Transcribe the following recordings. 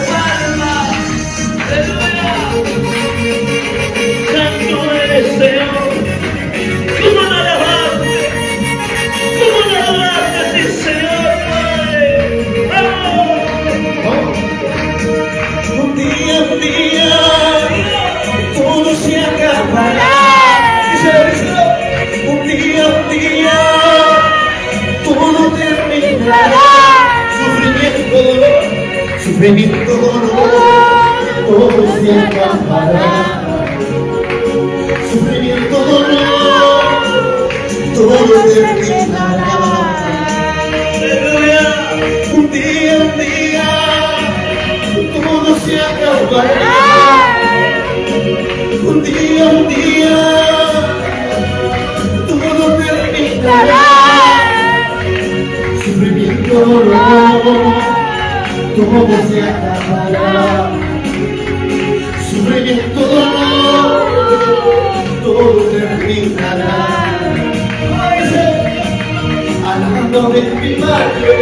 salva. Aleluya. Santo eres, Señor. ¿Cómo no alabarte? ¿Cómo no alabarte a ti, Señor, Padre? Un día, todo se acabará. Un día, todo terminará. Sufrimiento, dolor, todo se acabará. Sufrimiento, dolor, todo terminará. Aleluya. Un día, todo se acabará. Un día, todo terminará. Sufrimiento, dolor, todo se acabará. Sufrimiento, dolor, todo terminará. Alabando de mi Padre,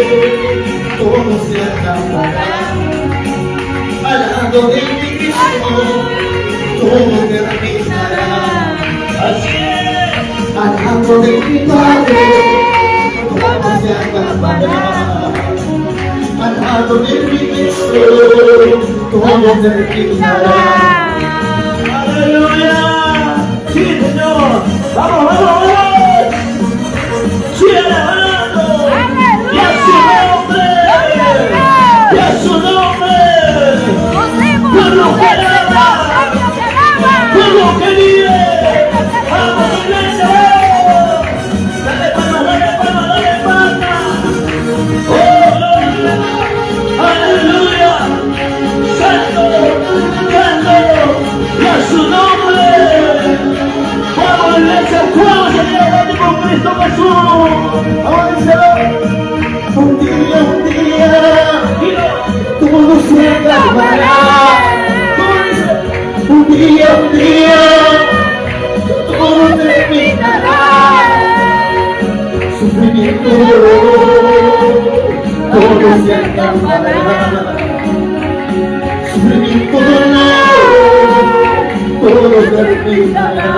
todo se acabará. Alabando de mi Cristo, todo terminará. Así es. Alabando de mi Padre, todo se acabará. Alabando de mi Cristo, todo terminará. Aleluya. Sí, Señor. Vamos, vamos, vamos. Sigue alabando. Y a su nombre. Y a su nombre. Por lo que ama. Por lo que vive. Vamos, iglesia. Dale palmas, dale palmas, dale palmas. Oh, gloria. Aleluya. Santo, santo. Y a su nombre. Vamos, iglesia, fuego, Señor, con Cristo Jesús. Vamos, díselo. Un día, todo se acabará. Un día, todo terminará. Sufrimiento, todo se acabará. Sufrimiento, todo terminará.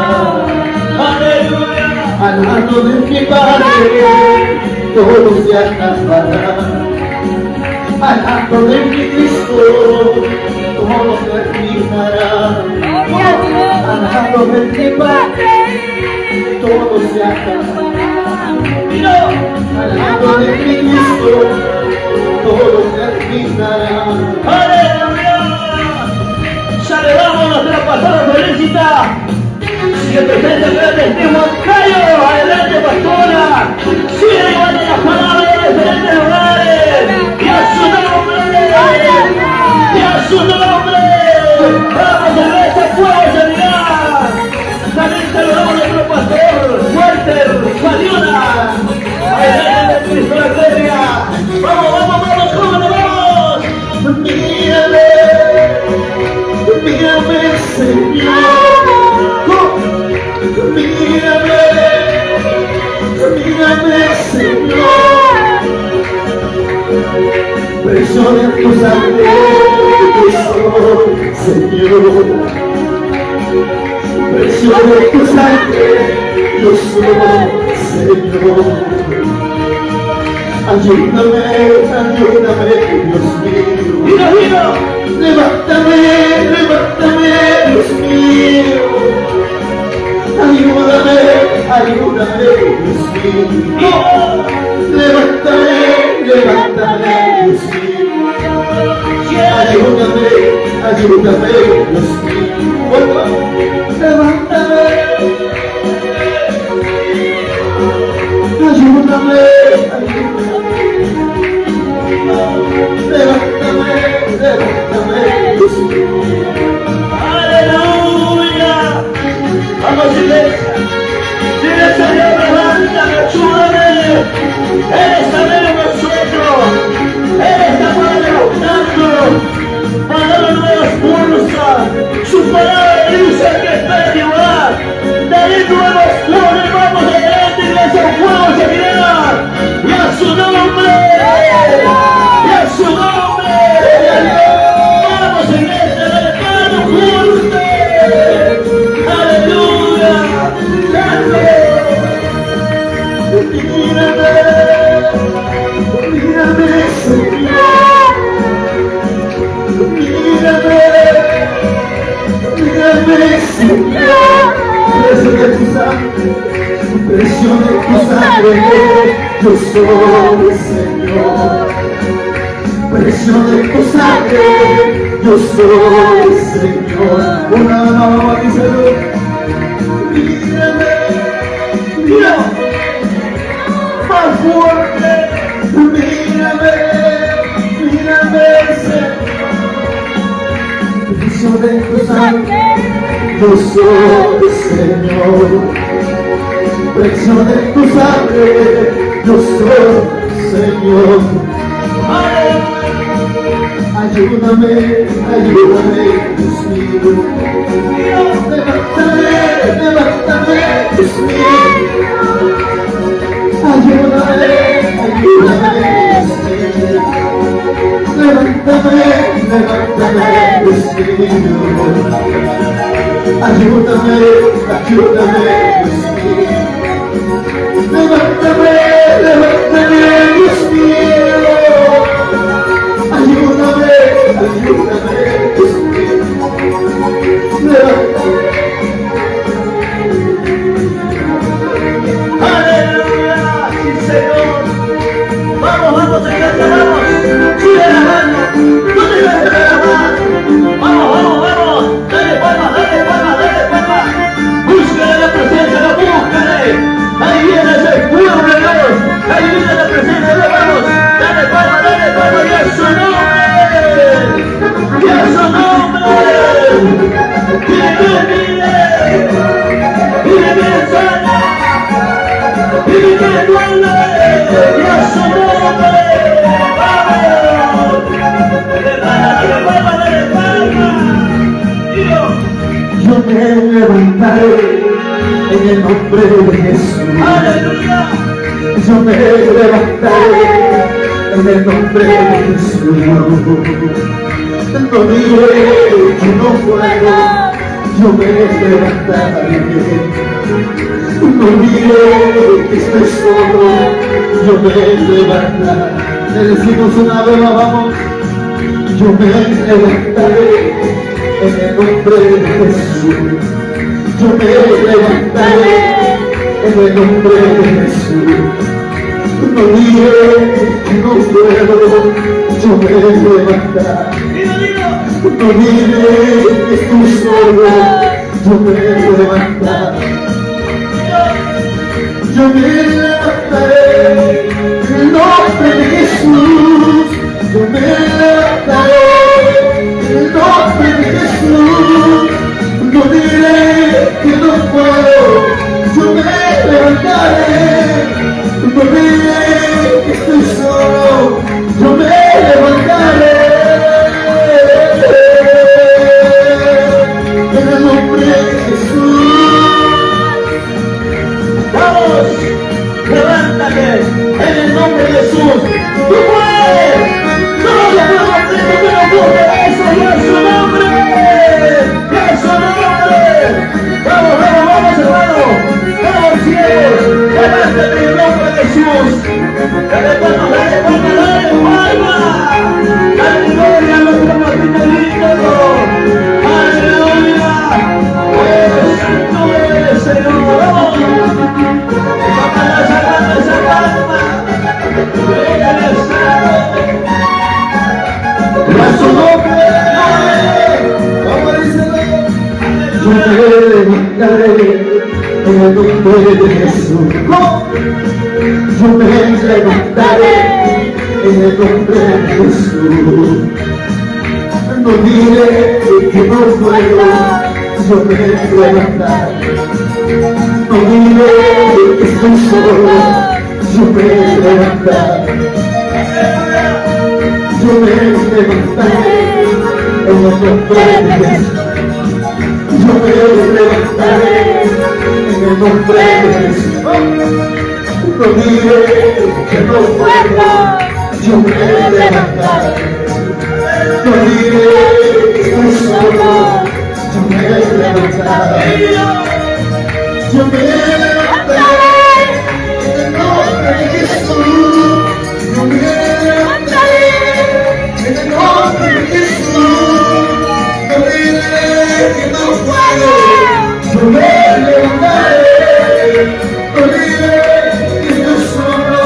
Aleluya. Alabando de mi Padre, todo se acabará. Alabando de mi Cristo, todo terminará. Alabando de mi Padre, todo se acabará. Alabando de mi Cristo, todo terminará. Aleluya. Saludamos a nuestra pastora Felicita. Que presenta el gran testimonio. Adelante, pastora. Sigue llevando las palabras de diferentes lugares. Y a su nombre. Y a su nombre. Vamos a ver este fuego, Señor. También saludamos a nuestro pastor Walter Faliona. Adelante, Cristo la gloria. Vamos, vamos, vamos, jóvenes, vamos. Mírame, Señor. Mírame, Señor. Preso de tu sangre, Señor. Preso de tu sangre, yo soy, Señor. Ayúdame, ayúdame, Dios mío. Mira, mira. Levántame, levántame, Dios mío. Ayúdame, ayúdame, Dios mío. Levántame, levántame, Dios mío. Ayúdame, ayúdame, Dios mío. Levántame. Ayúdame, levántame, levántame, Dios mío. Aleluya. Vamos, iglesia. Dile, Señor, levántame, ayúdame. Eres también nosotros. Eres capaz de buscarnos. Para darle nuevas fuerzas. yo soy Señor. Precio de tu sangre, yo soy Señor. Una mamá dice, mírame, mírame, más fuerte, mírame, mírame, Señor. Precio de tu sangre, yo soy Señor. Precio de tu sangre, yo soy Señor. Ayúdame, ayúdame, Dios mío. Levántame, levántame, Dios mío. Ayúdame, ayúdame, Dios mío. Levántame, levántame, Dios mío. Ayúdame, ayúdame, Dios mío. Levántame, levántame, Dios mío. Ayúdame, ayúdame, Dios mío. Levántame. Aleluya, sí Señor. Vamos, vamos, Señor, te vamos. Sigue la mano, no te dejes de la mano. Vamos, vamos, vamos. Dale palmas, dale palmas, dale palmas. Búscale la presencia, la búscale. Ahí viene ese pueblo de Dios. Ahí viene la presencia de Dios, vamos. Dale palmas, y a su nombre. Y a su nombre. Viene bien, viene bien sana. Viene bien duele. Y a su nombre. Vamos. Dale palmas, dale palmas. Dios. Yo me levantaré en el nombre de Jesús. Aleluya. Yo me levantaré en el nombre de Jesús. No diré que no puedo, yo me levantaré. No diré que estoy solo, yo me levantaré. Le decimos una vez, vamos. Yo me levantaré en el nombre de Jesús. Yo me levantaré en el nombre de Jesús. No diré que no puedo, yo me levantaré. No diré que estoy solo, yo me levantaré. Yo me levantaré en el nombre de Jesús. Yo me levantaré en el nombre de Jesús. No diré que no puedo, yo me levantaré. No diré que estoy solo, yo me levantaré. En el nombre de Jesús. Vamos, levántate en el nombre de Jesús. Tú puedes. Solo te puedo hacer que te lo juro. Eso y a su nombre. Y a su nombre. Vamos, vamos, vamos, hermano. Vamos, ciegos. Levántate en el nombre de Jesús. Dale palmas, dale palmas, dale palmas. Dale gloria a nuestro Martinelito. Aleluya. Santo eres, Señor. Vamos. Esa palma. Gloria al Santo. A su nombre, vamos a decirlo. Yo me levantaré en el nombre de Jesús. Yo me levantaré en el nombre de Jesús. No diré que no puedo, yo me levantaré. No diré que estoy solo, yo me levantaré. Yo me levantaré en el nombre de Jesús. Yo me levantaré en el nombre de Jesús. No diré que no puedo, yo me levantaré. No diré que estoy solo, yo me levantaré. Yo me levantaré en el nombre de Jesús. Yo me levantaré en el nombre de Jesús. No diré que no puedo, yo me levantaré. No diré que estoy solo,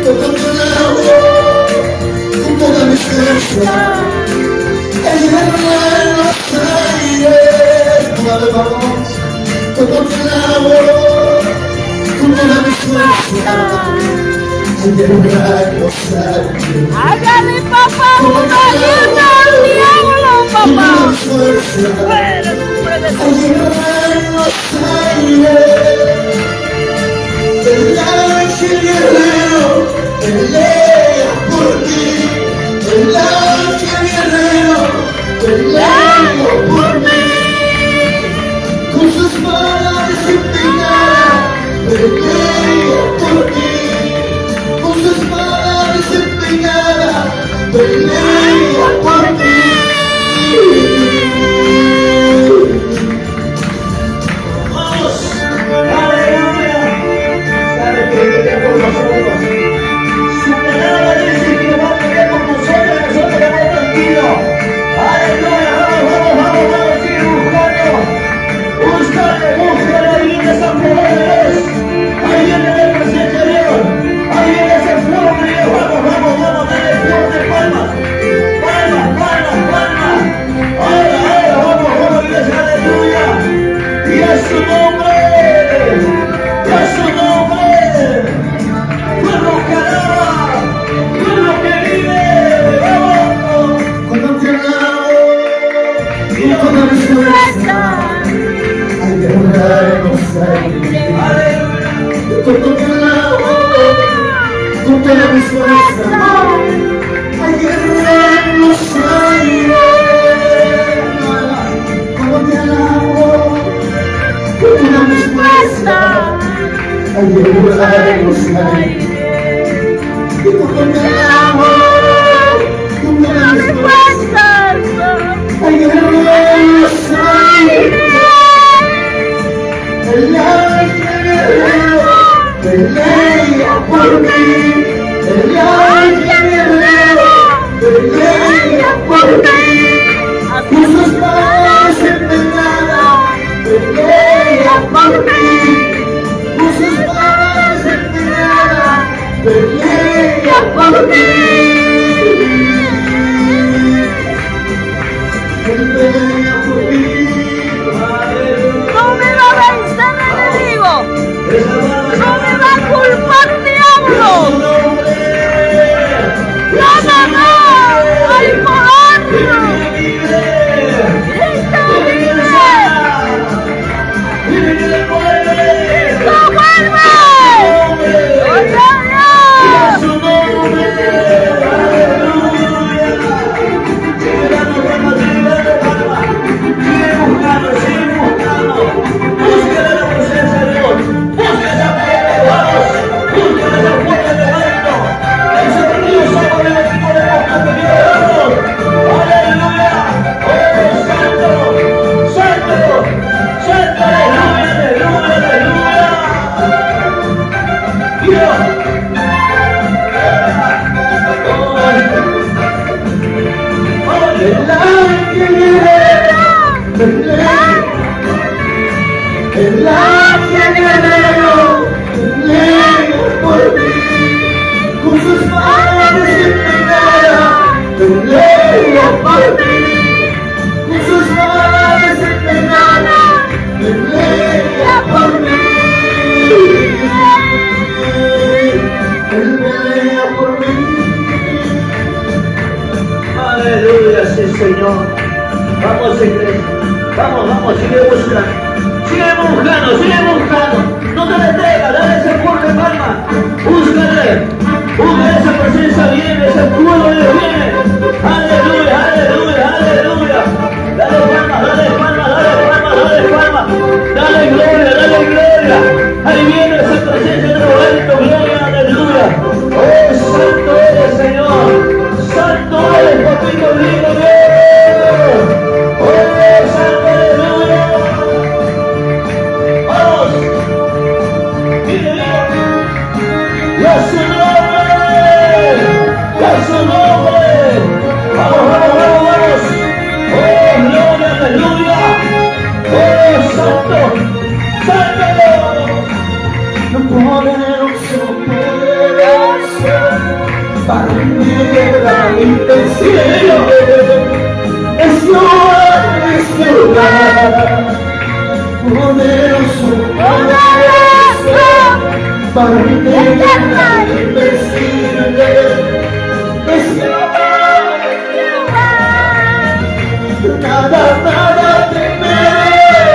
Toco tu labor con toda mi fuerza. Ayúdame en los aires. Vamos. Toco tu labor con toda mi fuerza. Ayúdame en los aires. Hágale, papá, una guerra al diablo, papá. Fuera, nombre de Jesús. Ayúdame en los aires. El ángel guerrero pelea por ti. El ángel guerrero pelea por mí. Con sus manos empeñadas pelea por ti. Con sus manos empeñadas pelea por ti. Vamos, aleluya. Sabe que viene por nosotros. Su palabra dice que va a venir por nosotros estamos tranquilos. Aleluya, vamos, sigue buscando. Búscale, ahí viene esa flor de Dios. Ahí viene la presencia de Dios. Ahí viene ese fuego de Dios. Vamos, dale flor de palmas. Palmas. Ahora, vamos, iglesia, aleluya. Y a su nombre. Pueblo que alaba, pueblo que vive, vamos. Cuando te alabo con toda mi fuerza, hay guerra en los aires. Aleluya. Cuando te alabo con toda mi fuerza, hay guerra en los aires. Cuando te alabo con toda mi fuerza, hay guerra en los aires. Y cuando te alabo con toda mi fuerza, hay guerra en los aires. El ángel guerrero pelea por mí. El ángel guerrero pelea por mí. Con sus manos empeñadas pelea por mí. Con sus manos empeñadas pelea por mí. Él pelea por mí. No me va a vencer el enemigo. No me va a culpar diablo. No. Hay poder. Cristo vive. Cristo vuelve. Gloria a Dios. El ángel guerrero pelea por mí. Con sus manos empeñadas pelea por mí. Con sus manos empeñadas pelea por mí. Él pelea por mí. Aleluya, sí, Señor. Vamos, iglesia. Vamos, sigue buscando. Sigue buscando. No te detengas, dale ese fuerte de palma. Búscale esa presencia viene, ese fuego de Dios viene. Aleluya. Dale palmas. Dale gloria. Ahí viene esa presencia de lo alto, gloria, aleluya. Oh, santo eres, Señor. Santo eres, papito lindo Dios. Oh, santo, aleluya. Vamos. Dile. Y a su nombre. Vamos. Oh, gloria, aleluya. Oh, santo. para guerra invencible. Es lugar, poderoso, poderoso, para guerra invencible. Es lugar, nada, nada temeré,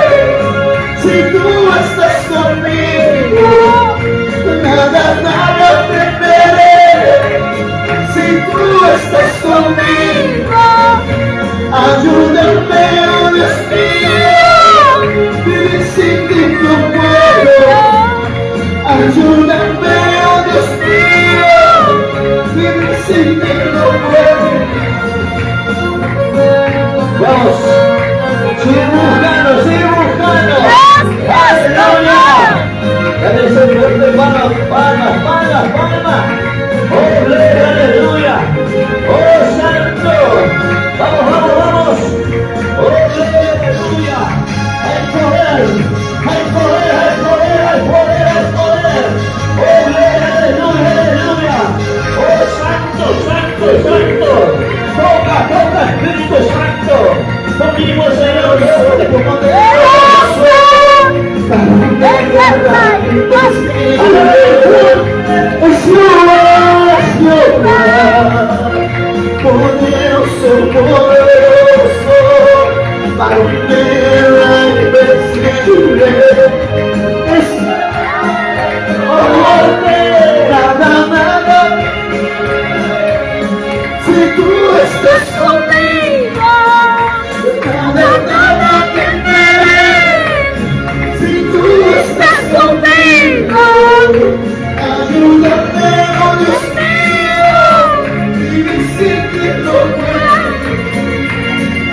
si tú estás conmigo. Nada, nada temeré, si tú estás conmigo. Ayúdame, oh Dios mío, vivir sin ti no puedo. Ayúdame, oh Dios mío, vivir sin ti no puedo. Vamos, sigue buscando, sigue buscando. ¡Aleluya! Dale ese fuerte palmas, palmas, palmas, palmas. Oh, gloria, aleluya. Oh, santo. Vamos, vamos, vamos. Oh, gloria, aleluya. Hay poder, hay poder, hay poder, hay poder, hay poder. Oh, gloria, aleluya, aleluya. Oh, santo, santo, santo. Toca, toca, Espíritu Santo. Conmigo, Señor, llévate como te poderoso, poderoso, para guerra invencible. Es nada, nada, si tú estás conmigo. Nada, nada temeré, si tú estás conmigo. Ayúdame, oh Dios mío, vivir sin ti no puedo.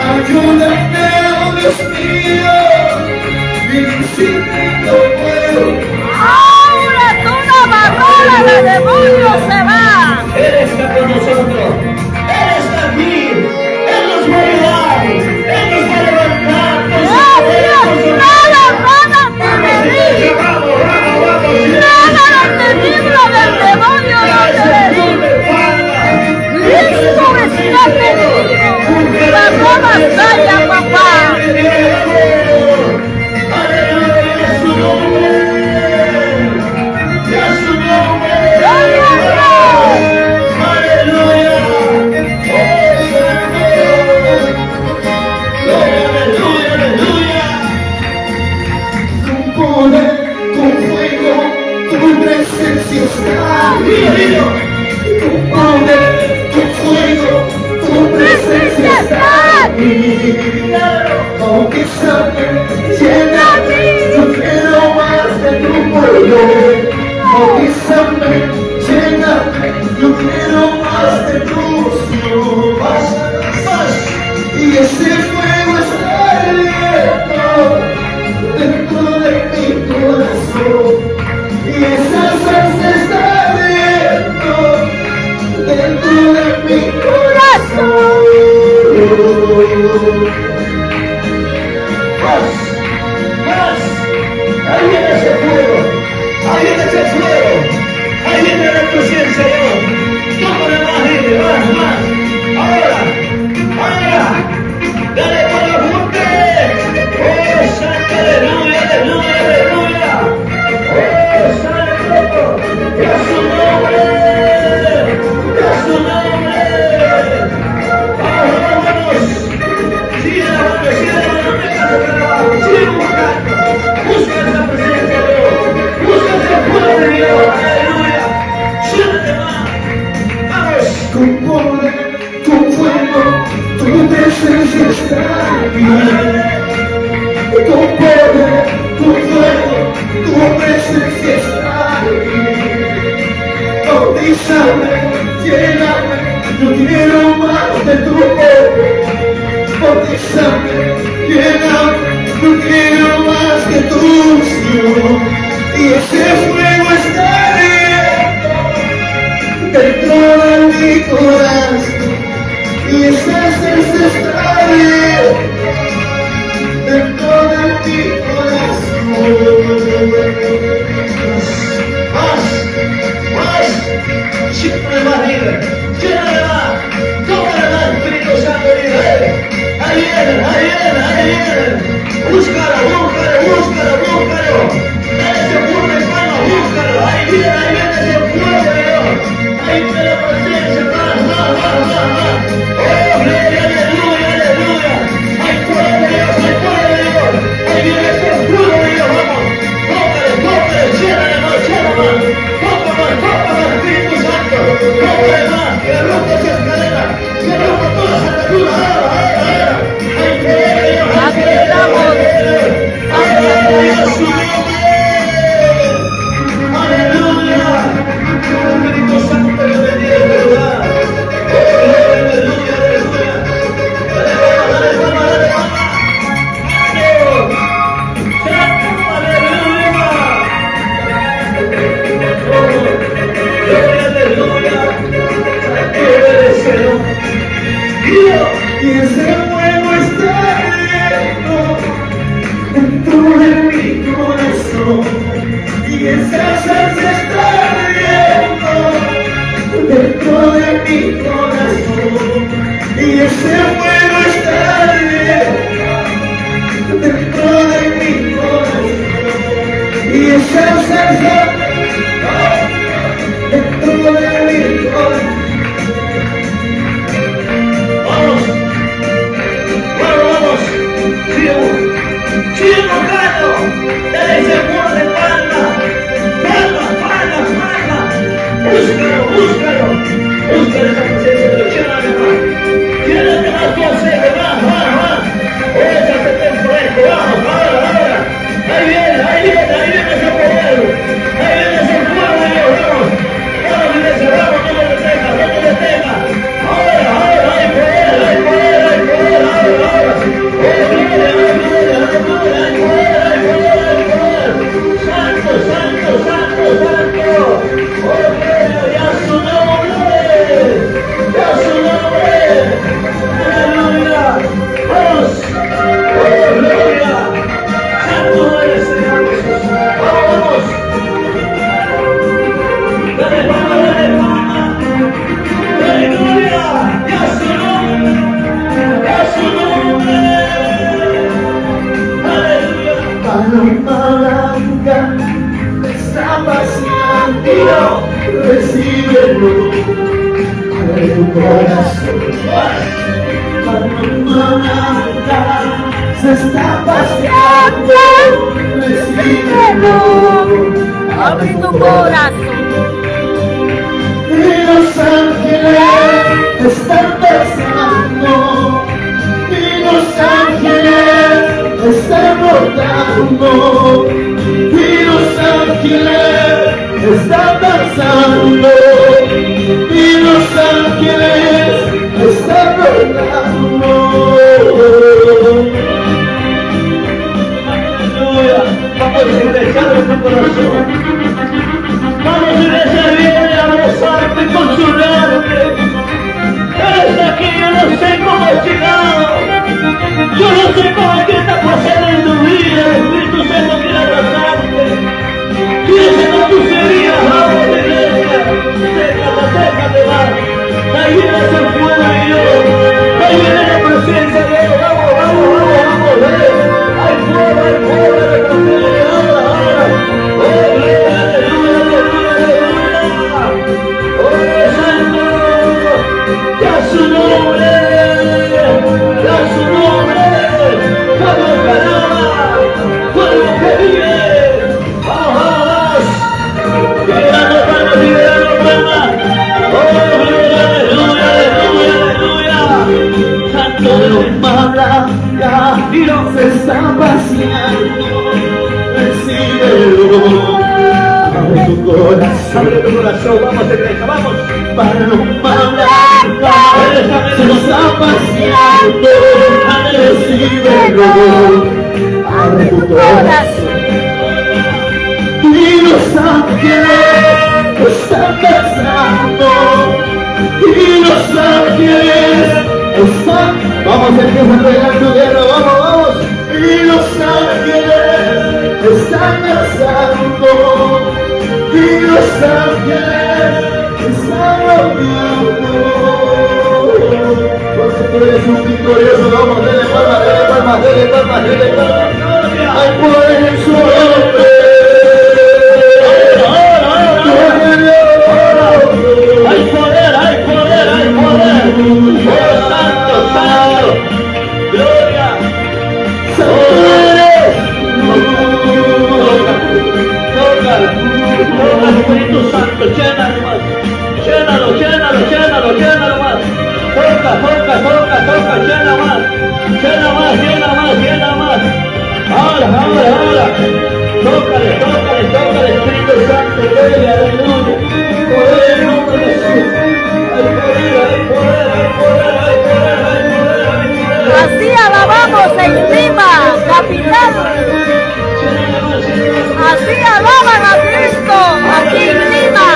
Ayúdame, oh Dios mío, vivir sin ti no puedo. Ahora toda barrera de demonios se va. Él está con nosotros. Él está aquí. Él nos va a ayudar. Él nos va a levantar. Gracias, nada van a temer. Vamos, vamos, vamos. Nada lo temible del demonio no te derive. Cristo está contigo. La nueva batalla, papá. Aleluya, es su nombre. Es su nombre. Gloria a Dios. Aleluya. Aleluya, aleluya. Con poder, con fuego, tu presencia está aquí. Con poder, con fuego, tu presencia está aquí. Bautizame, lléname, yo quiero más de tu poder. Bautizame, lléname, yo quiero más de tu unción. Más, más. Y ese fuego está ardiendo dentro de mi corazón. Y esa salsa está ardiendo dentro de mi corazón. Más, más. Ahí viene ese fuego. Ahí viene ese fuego. Ahí viene la presencia de Dios. Tómale más, gente, más, más. Ahora, ahora. Dale por la fuerte. Oh, santo, aleluya, aleluya, aleluya. Oh, santo. Es su nombre. Es su nombre. Vamos, vamos, vamos. Sigue la mano, sigue la mano, no te canses de trabajo. Sigue buscando. Busca esa presencia de Dios. Busca ese fuego de Dios. Aleluya. Siéntate más. Vamos. Con poder, con fuego, tu presencia está aquí. Con poder, con fuego, tu presencia está aquí. Bautízame, lléname, yo quiero más de tu poder. Bautízame, lléname, yo quiero más de tu unción. Y ese fuego está ardiendo dentro de mi corazón. Y esa salsa está ardiendo dentro de mi corazón. Más, Más, siempre más libre. Llénale más. Tómale más, Espíritu Santo libre. Ahí viene, ahí viene, ahí viene. Búscalo, búscalo, búscalo, búscalo. Ese fuego de mano, búscalo. Ahí viene ese fuego de Dios. Ahí viene la presencia, más, más, más, más, más. Oh, gloria, aleluya, aleluya. Hay fuego de Dios, hay fuego de Dios. Ahí viene ese fuego de Dios, vamos. Tócale, tócale, llénale más, llénale más. Tócale más, Espíritu Santo. Tócale más, que rompa esa escalera, que rompa todas esas ataduras. Ahora. Hay poder de Dios, hay poder de Dios. Aleluya, su nombre. Aleluya. Espíritu Santo, yo bendiga este lugar. Aleluya, aleluya. Dale palma, dale palma, dale palma. Y ese fuego está ardiendo dentro de mi corazón. Y esa salsa está ardiendo dentro de mi corazón. Y ese fuego está ardiendo dentro de mi corazón. Y esa salsa dentro de mi corazón. Sigue tocando, dale ese fuego de palma, palma, palma, palma. Búscalo, búscalo, búscalo esa presencia de Dios. Llénate más tu aceite, más, más, más. Échate dentro de esto, vamos, ahora. Ahí viene ese poder. Ahí viene ese fuego de Dios, vamos. Vamos, iglesia, vamos, no te detengas, no te detengas. Ahora, hay poder, hay poder, hay poder, ahora. Santo, santo, santo, santo. Oh, gloria a su nombre. A su nombre. Aleluya. Vamos. Oh, gloria. Santo eres, Señor Jesús. Vamos. Dale palma, dale palma. Aleluya. Y a su nombre. Y a su nombre. Aleluya. Paloma blanca está paseando, recíbelo de tu corazón. Paloma blanca se está paseando, recíbelo, Abre tu corazón. y los ángeles están pasando, y los ángeles están rotando, y los ángeles están danzando, y los ángeles están rotando. Aleluya. Vamos a iglesia de tu corazón. Vamos iglesia, viene a abrazarte y consolarte. Eres aquí, yo no sé cómo has llegado. Yo no sé cómo qué está pasando en tu vida. El Espíritu Santo quiere abrazarte. Quiere sanar tus heridas. Vamos iglesia. Sécate más. Ahí viene ese fuego de Dios. Ahí viene la presencia de Dios. Vamos, vamos, vamos, vamos. Hay fuego, hay fuego de la presencia. Ahora. Oh, aleluya, aleluya, aleluya. Oh, santo. Ya su nombre. Ya su nombre. Fuego que ama. Fuego que vive. Vamos, vamos. Liberando palmas, liberando palmas. Oh, aleluya, aleluya, aleluya. Santo Dios. Paloma blanca se está paseando, recíbelo, abre tu corazón. Abre tu corazón, vamos iglesia, vamos. Paloma blanca se está paseando, recíbelo, abre tu corazón. Y los ángeles están danzando, y los ángeles están. Vamos, empieza a pegar tu guerra, vamos, vamos. Y los ángeles están danzando, y los ángeles están a mi amor. Porque tú eres un victorioso, vamos, dele palmas, dele palmas, dele palmas, dele palmas. Hay poder en su nombre. Hay poder, hay poder, hay poder. Oh, santo, santo. Gloria. Toca, Espíritu Santo, llénalo más. Llénalo, llénalo, llénalo, llénalo más. Toca, toca, toca, toca, llena más. Llena más, llena más, llena más. Ahora, ahora, ahora. Tócale, tócale, tócale, Espíritu Santo, gloria, aleluya. Poder en el nombre de Jesús. Hay poder, hay poder, hay poder, hay poder, hay poder, hay poder. Así alabamos en Lima, capital. Así alaban a Cristo aquí en Lima.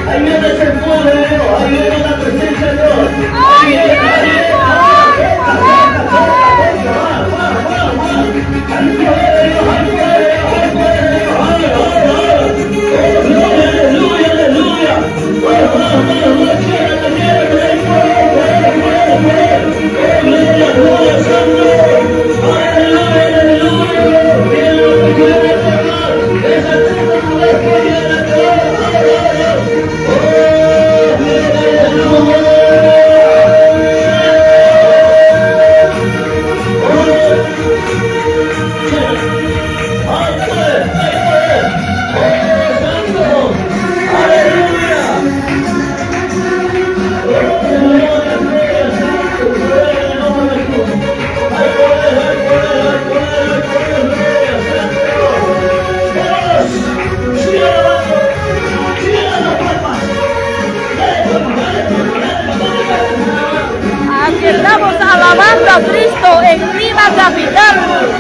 Hay estamos alabando a Cristo en Lima Capital.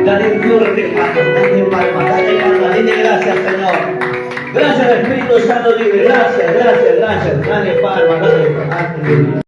Dale fuerte, dale palmas, dale gracias, Señor. Gracias, Espíritu Santo, dile gracias, gracias, gracias. Dale palmas, dale palmas.